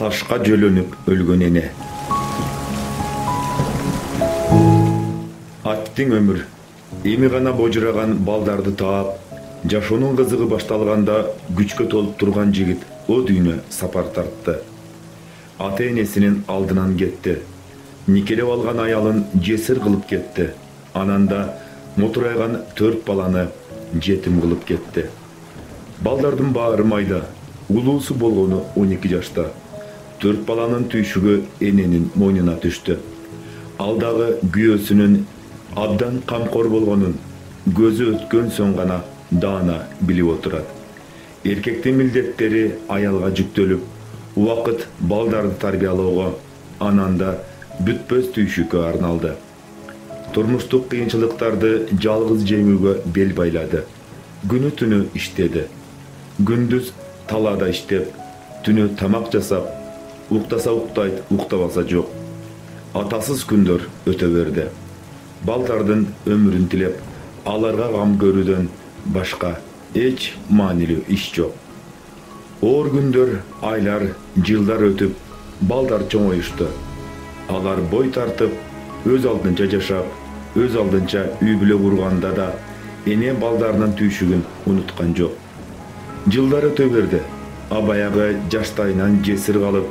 Ташка жөлөнүп өлгөн эне. Аттың өмүр эми гана божураган балдарды таап, жашоонун кызыгы башталганда күчкө толуп турган жигит о дүйнө сапар тартты. Ата энесинин алдынан кетти. Никелеп алган аялын жесир кылып кетти. Анан да мотурайган 4 баланы жетим кылып кетти. Балдардын баары майда, улуусу болгону 12 жашта. 4 баланын түйшүгү эненин мойнуна түштү. Ал дагы күйөөсүнүн абдан камкор болгонун көзү өткөн соң гана даана билип отурат. Эркектин милдеттери аялга жүктөлүп, убакыт балдарды тарбиялоого, анан да бүтпөс түйшүккө арналды. Турмуштук кыйынчылыктарды жалгыз жеңүүгө бел байлады. Күнү түнү иштеди. Күндүз талаада иштеп, түнү тамак жасап, уктаса уктайт, уктабаса жок. Атасыз күндөр өтө берди. Балдардын өмүрүн тилеп, аларга кам көрүүдөн башка эч маанилүү иш жок. Оор күндөр, айлар, жылдар өтүп, балдар чоңоюшту. Алар бой тартып, өз алдынча жашап, өз алдынча үй бүлө курганда да эне балдарынын түйшүгүн унуткан жок. Жылдар өтө берди. Баягы жаштайынан жесир калып,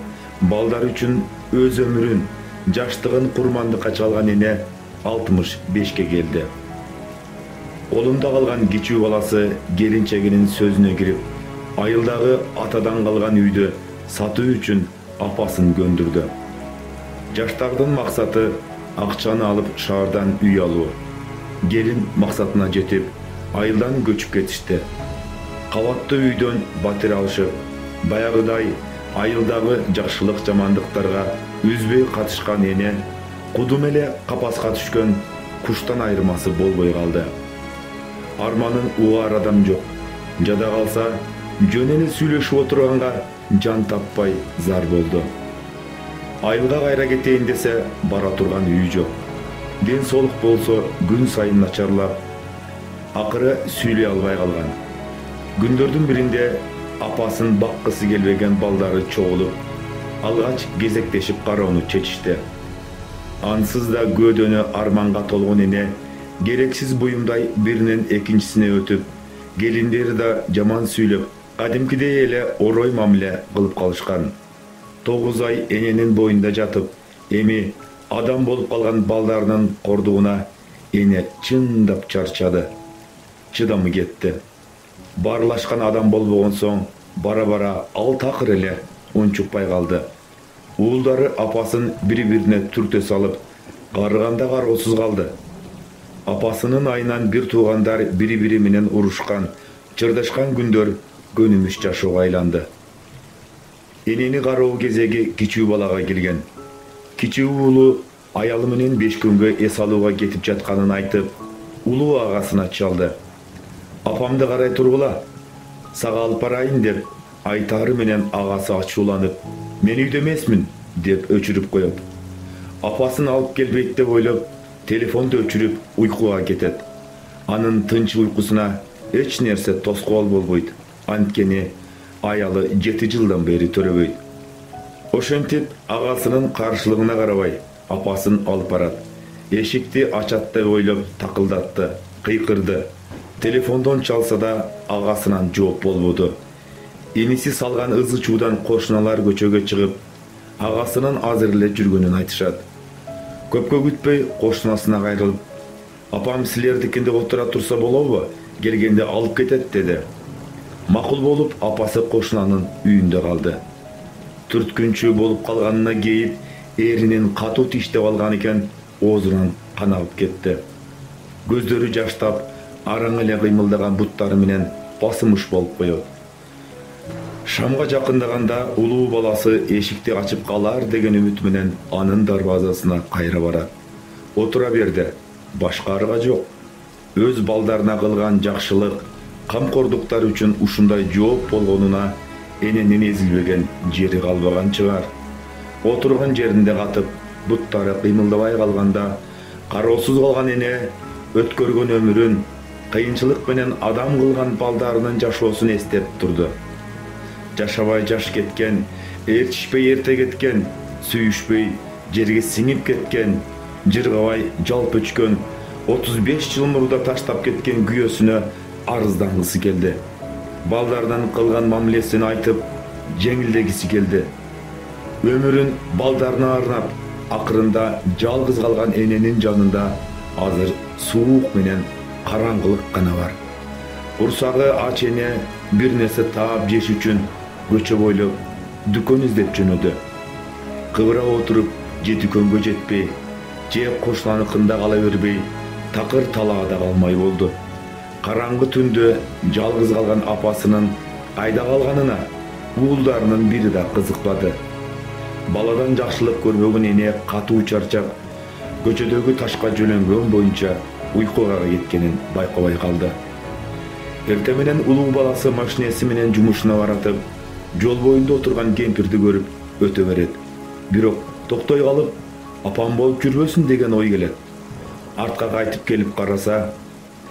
балдар үчүн өз өмүрүн, жаштыгын курмандыкка чалган эне 65 келди. Колунда калган кичүү баласы келинчегинин сөзүнө кирип, айылдагы атадан калган үйдү сатуу үчүн апасын көндүрдү. Жаштардын максаты акчаны алып шаардан үй алуу. Келин максатына жетип, айылдан көчүп кетишти. Кабаттуу үйдөн батир алышып, баягыдай айылдагы жакшылык жамандыктарга үзбөй катышкан эне кудум эле капаска түшкөн куштан айырмасы болбой калды. Арманын угаар адам жок. Жада калса, жөн эле сүйлөшүп отурганга жан таппай зар болду. Айылга кайра кетейин десе, бара турган үй жок. Ден соолук болсо күн сайын начарлап, акыры сүйлөй албай калган. Күндөрдүн биринде апасын баккысы келбеген балдары чогулуп, алгач кезектешип кароону чечишти. Ансыз да көөдөнү арманга толгон эне керексиз буюмдай биринен экинчисине өтүп, келиндери да жаман сүйлөп, кадимкидей эле орой мамиле кылып калышкан. 9 ай эненин боюнда жатып, эми адам болуп калган балдарынын кордугуна эне чындап чарчады. Чыдамы кетти. Барлашкан адам болбогон соң, бара-бара ал такыр эле унчукпай калды. Уулдары апасын бири-бирине түртө салып, карыганда каргоосуз калды. Апасынын айынан бир туугандар бири-бири менен урушкан, чырдашкан күндөр көнүмүш жашоого айланды. Энени кароо кезеги кичүү балага келген. Кичүү уулу аялы менен 5 күнгө эс алууга кетип жатканын айтып, улуу агасына чалды. Апамды карай тургула, сага алып барайын деп, айтары менен агасы ачууланып, мен үйдө эмесмин деп өчүрүп коет. Апасын алып келбейт деп ойлоп, телефонду өчүрүп уйкуга кетет. Анын тынч уйкусуна эч нерсе тоскоол болбойт. Анткени аялы 7 жылдан бери төрөбөйт. Ошентип агасынын каршылыгына карабай, апасын алып барат. Эшикти ачат деп ойлоп такылдатты, кыйкырды. Телефондон чалса да агасынан жооп болбоду. Иниси салган ызы чуудан кошуналар көчөгө чыгып, агасынын азыр эле жүргөнүн айтышат. Көпкө күтпөй кошунасына кайрылып, апам силердикинде отура турса болобу? Келгенде алып кетет деди. Макул болуп, апасы кошунанын үйүндө калды. Түрткүнчү болуп калганына кейип, эринин катуу тиштеп алган экен, оозунан кан агып кетти. Көздөрү жаштап, араң эле кыймылдаган буттары менен басымыш болуп коет. Шамга жакындаганда улуу баласы эшикти ачып калар деген үмүт менен анын дарбазасына кайра барат. Отура берди, башка арга жок. Өз балдарына кылган жакшылык, камкордуктар үчүн ушундай жооп болгонуна эненин эзилбеген жери калбаган чыгар. Отурган жеринде катып, буттары кыймылдабай калганда, кароосуз калган эне өткөргөн өмүрүн, кыйынчылык менен адам кылган балдарынын жашоосун эстеп турду. Жашабай жаш кеткен, Ээрчишпей эрте кеткен, сүйүшпөй жерге сиңип кеткен, жыргабай жалп өчкөн, 35 жыл мурда таштап кеткен күйөөсүнө арыздангысы келди. Балдардан кылган мамилесин айтып, жеңилдегиси келди. Өмүрүн балдарына арнап, акырында жалгыз калган эненин жанында азыр суук менен караңгылык гана бар. Курсагы ач эне бир нерсе таап жеш үчүн көчө бойлоп дүкөн издеп жөнөдү. Кыбырап отуруп же дүкөнгө жетпей, же кошунаныкында кала бербей, такыр талаада калмай болду. Караңгы түндө жалгыз калган апасынын кайда калганына уулдарынын бири да кызыкпады. Баладан жакшылык көрбөгөн эне катуу чарчап, көчөдөгү ташка жөнөнгөн боюнча уйкуга кеткенин байкабай калды. Эртең менен улуу баласы машинеси менен жумушуна баратып, жол боюнда отурган кемпирди көрүп өтө берет. Бирок токтой калып, апам болуп жүрбөсүн деген ой келет. Артка кайтып келип караса,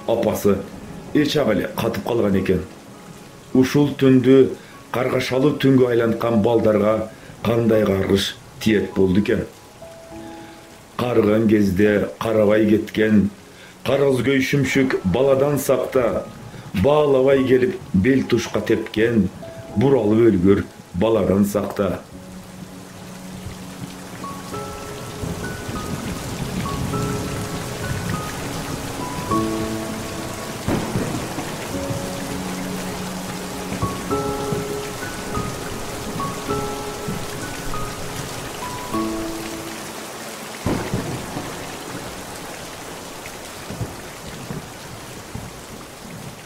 апасы эч эле катып калган экен. Ушул түндү каргашалуу түнгө айланткан балдарга кандай каргыш тиет болду экен. Карыган кезде карабай кеткен, каргыз шүмшүк баладан сакта, баалабай келип бел тушка тепкен, буралып өлгөр баладан сакта.